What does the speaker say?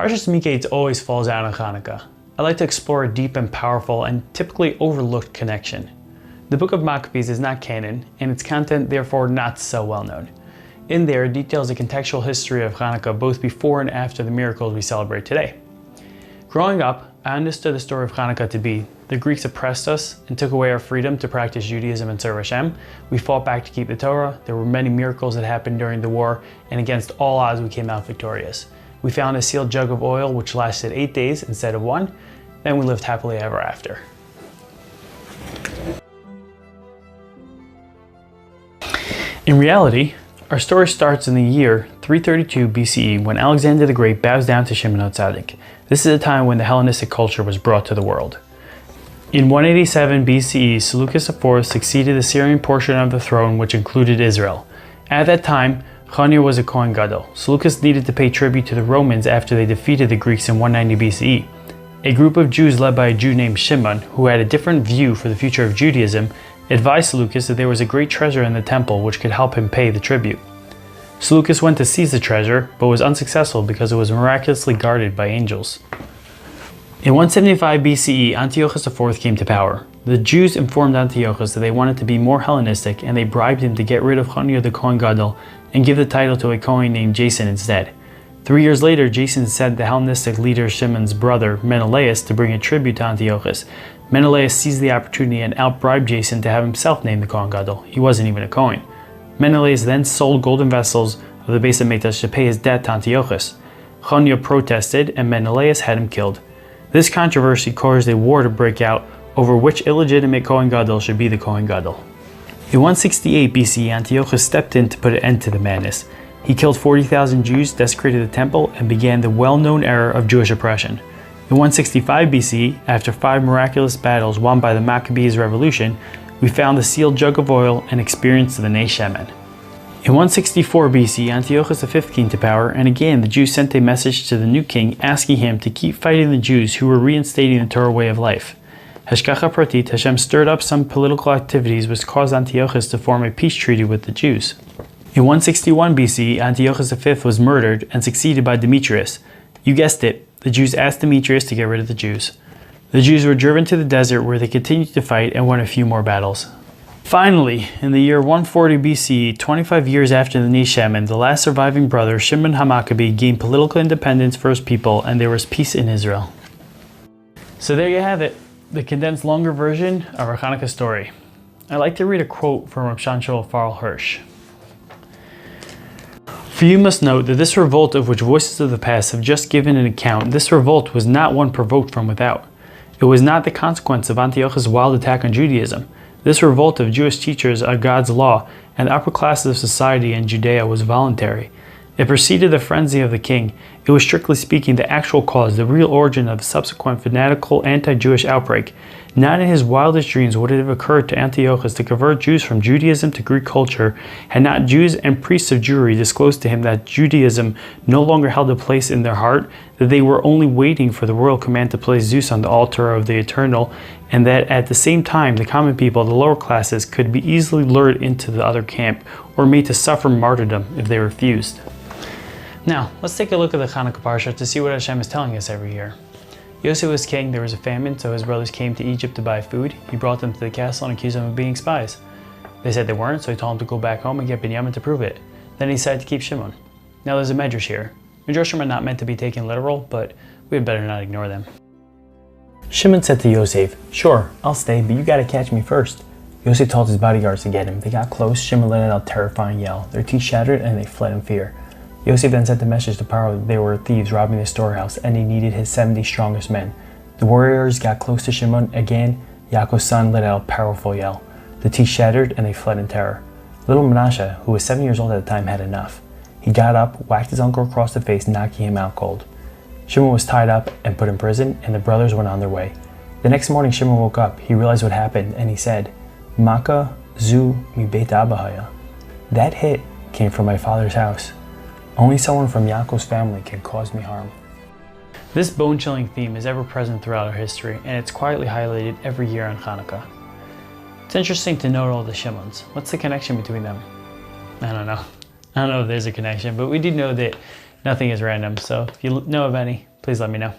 Parshas Miketz always falls out on Chanukah. I like to explore a deep and powerful and typically overlooked connection. The book of Maccabees is not canon, and its content therefore not so well known. In there, it details the contextual history of Chanukah both before and after the miracles we celebrate today. Growing up, I understood the story of Chanukah to be the Greeks oppressed us and took away our freedom to practice Judaism and serve Hashem. We fought back to keep the Torah. There were many miracles that happened during the war, and against all odds we came out victorious. We found a sealed jug of oil which lasted 8 days instead of 1. Then we lived happily ever after. In reality, our story starts in the year 332 BCE when Alexander the Great bows down to Shimon HaTzadik. This is a time when the Hellenistic culture was brought to the world. In 187 BCE, Seleucus IV succeeded the Syrian portion of the throne, which included Israel. At that time, Chanukah was a Kohen Gadol. Seleucus needed to pay tribute to the Romans after they defeated the Greeks in 190 BCE. A group of Jews led by a Jew named Shimon, who had a different view for the future of Judaism, advised Seleucus that there was a great treasure in the temple which could help him pay the tribute. Seleucus went to seize the treasure, but was unsuccessful because it was miraculously guarded by angels. In 175 BCE, Antiochus IV came to power. The Jews informed Antiochus that they wanted to be more Hellenistic, and they bribed him to get rid of Chanukah the Kohen Gadol and give the title to a Kohen named Jason instead. 3 years later, Jason sent the Hellenistic leader Shimon's brother, Menelaus, to bring a tribute to Antiochus. Menelaus seized the opportunity and outbribed Jason to have himself named the Kohen Gadol. He wasn't even a Kohen. Menelaus then sold golden vessels of the base of Miketz to pay his debt to Antiochus. Chanukah protested, and Menelaus had him killed. This controversy caused a war to break out over which illegitimate Kohen Gadol should be the Kohen Gadol. In 168 BC, Antiochus stepped in to put an end to the madness. He killed 40,000 Jews, desecrated the temple, and began the well-known era of Jewish oppression. In 165 BC, after 5 miraculous battles won by the Maccabees revolution, we found the sealed jug of oil and experienced the Nei Shemen. In 164 BC, Antiochus V came to power, and again the Jews sent a message to the new king asking him to keep fighting the Jews who were reinstating the Torah way of life. Hashgacha Pratit, Hashem stirred up some political activities which caused Antiochus to form a peace treaty with the Jews. In 161 BC, Antiochus V was murdered and succeeded by Demetrius. You guessed it, the Jews asked Demetrius to get rid of the Jews. The Jews were driven to the desert where they continued to fight and won a few more battles. Finally, in the year 140 BCE, 25 years after the Nei Shemen, the last surviving brother, Shimon HaMaccabee, gained political independence for his people, and there was peace in Israel. So there you have it, the condensed longer version of our Chanukah story. I like to read a quote from Rav Shanshul Farl Hirsch. For you must note that this revolt of which voices of the past have just given an account, this revolt was not one provoked from without. It was not the consequence of Antiochus' wild attack on Judaism. This revolt of Jewish teachers of God's law and the upper classes of society in Judea was voluntary. It preceded the frenzy of the king. It was strictly speaking the actual cause, the real origin of the subsequent fanatical anti-Jewish outbreak. Not in his wildest dreams would it have occurred to Antiochus to convert Jews from Judaism to Greek culture, had not Jews and priests of Jewry disclosed to him that Judaism no longer held a place in their heart, that they were only waiting for the royal command to place Zeus on the altar of the eternal, and that at the same time the common people, the lower classes, could be easily lured into the other camp or made to suffer martyrdom if they refused. Now, let's take a look at the Chanukah Parsha to see what Hashem is telling us every year. Yosef was king, there was a famine, so his brothers came to Egypt to buy food. He brought them to the castle and accused them of being spies. They said they weren't, so he told them to go back home and get Binyamin to prove it. Then he decided to keep Shimon. Now there's a medrash here. Medrashim are not meant to be taken literal, but we had better not ignore them. Shimon said to Yosef, "Sure, I'll stay, but you gotta catch me first." Yosef told his bodyguards to get him. They got close, Shimon let out a terrifying yell. Their teeth shattered and they fled in fear. Yosef then sent a message to Pharaoh that they were thieves robbing the storehouse, and he needed his 70 strongest men. The warriors got close to Shimon. Again, Yaakov's son let out a powerful yell. The teeth shattered and they fled in terror. Little Menashe, who was 7 years old at the time, had enough. He got up, whacked his uncle across the face, knocking him out cold. Shimon was tied up and put in prison, and the brothers went on their way. The next morning, Shimon woke up. He realized what happened, and he said, "Maka zu mi beit abahaya." That hit came from my father's house. Only someone from Yaakov's family can cause me harm. This bone-chilling theme is ever present throughout our history, and it's quietly highlighted every year on Chanukah. It's interesting to note all the Shimons. What's the connection between them? I don't know if there's a connection, but we do know that nothing is random, so if you know of any, please let me know.